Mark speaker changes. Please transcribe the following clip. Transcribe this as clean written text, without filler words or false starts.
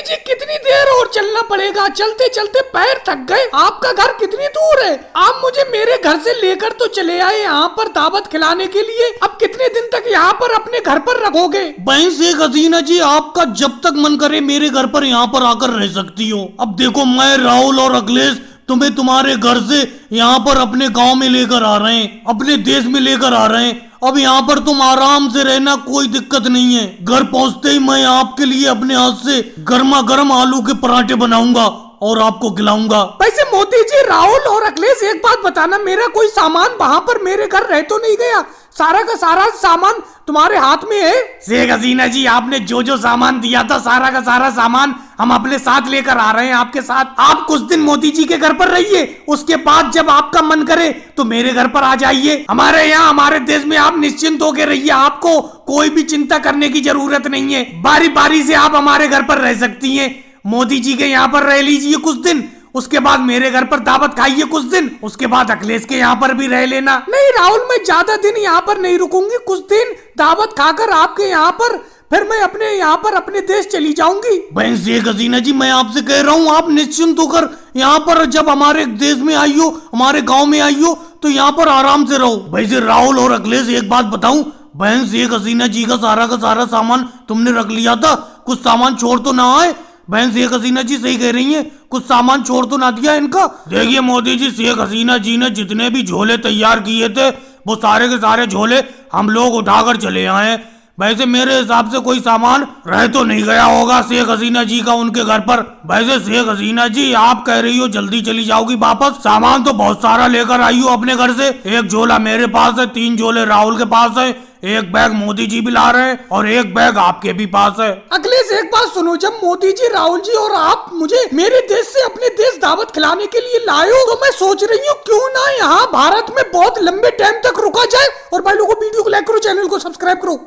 Speaker 1: मोदी जी कितनी देर और चलना पड़ेगा? चलते चलते पैर थक गए। आपका घर कितनी दूर है? आप मुझे मेरे घर से लेकर तो चले आए यहाँ पर दावत खिलाने के लिए। अब कितने दिन तक यहाँ पर अपने घर पर रखोगे?
Speaker 2: बहन शेख हसीना जी, आपका जब तक मन करे मेरे घर पर यहाँ पर आकर रह सकती हो। अब देखो, मैं राहुल और अखिलेश तुम्हें तुम्हारे घर से यहाँ पर अपने गांव में लेकर आ रहे हैं, अपने देश में लेकर आ रहे हैं। अब यहाँ पर तुम आराम से रहना, कोई दिक्कत नहीं है। घर पहुँचते ही मैं आपके लिए अपने हाथ से गर्मा गर्म आलू के पराठे बनाऊंगा और आपको खिलाऊंगा।
Speaker 1: वैसे मोदी जी, राहुल और अखिलेश, एक बात बताना, मेरा कोई सामान वहाँ पर मेरे घर रह तो नहीं गया? सारा का सारा सामान तुम्हारे हाथ में है?
Speaker 2: शेख हसीना जी, आपने जो जो सामान दिया था, सारा का सारा सामान हम अपने साथ लेकर आ रहे हैं आपके साथ। आप कुछ दिन मोदी जी के घर पर रहिए, उसके बाद जब आपका मन करे तो मेरे घर पर आ जाइए। हमारे यहाँ, हमारे देश में आप निश्चिंत होकर रहिए, आपको कोई भी चिंता करने की जरूरत नहीं है। बारी बारी से आप हमारे घर पर रह सकती हैं। मोदी जी के यहाँ पर रह लीजिए कुछ दिन, उसके बाद मेरे घर पर दावत खाइए कुछ दिन, उसके बाद अखिलेश के यहाँ पर भी रह लेना।
Speaker 1: नहीं राहुल, मैं ज्यादा दिन यहाँ पर नहीं रुकूंगी। कुछ दिन दावत खाकर आपके यहाँ पर, फिर मैं अपने यहाँ पर अपने देश चली जाऊंगी।
Speaker 2: बहन शेख हसीना जी, मैं आपसे कह रहा हूँ, आप निश्चिंत होकर यहाँ पर जब हमारे देश में आई हो, हमारे गाँव में आई हो, तो यहाँ पर आराम से रहो। वैसे राहुल और अखिलेश, एक बात बताऊं, बहन शेख हसीना जी का सारा सामान तुमने रख लिया था? कुछ सामान छोड़ तो ना आए? बहन शेख हसीना जी सही कह रही हैं, कुछ सामान छोड़ तो ना दिया इनका? देखिए मोदी जी, शेख हसीना जी ने जितने भी झोले तैयार किए थे, वो सारे के सारे झोले हम लोग उठाकर चले आए। वैसे मेरे हिसाब से कोई सामान रह तो नहीं गया होगा शेख हसीना जी का उनके घर पर। वैसे शेख हसीना जी, आप कह रही हो जल्दी चली जाओगी वापस, सामान तो बहुत सारा लेकर आई हो अपने घर से। एक झोला मेरे पास है, 3 झोले राहुल के पास है, एक बैग मोदी जी भी ला रहे हैं और एक बैग आपके भी पास है।
Speaker 1: अखिलेश, एक बात सुनो, जब मोदी जी, राहुल जी और आप मुझे मेरे देश से अपने देश दावत खिलाने के लिए लाए हो, तो मैं सोच रही हूँ क्यों ना यहाँ भारत में बहुत लंबे टाइम तक रुका जाए। और भाई लोगों, वीडियो को लाइक करो, चैनल को सब्सक्राइब करो।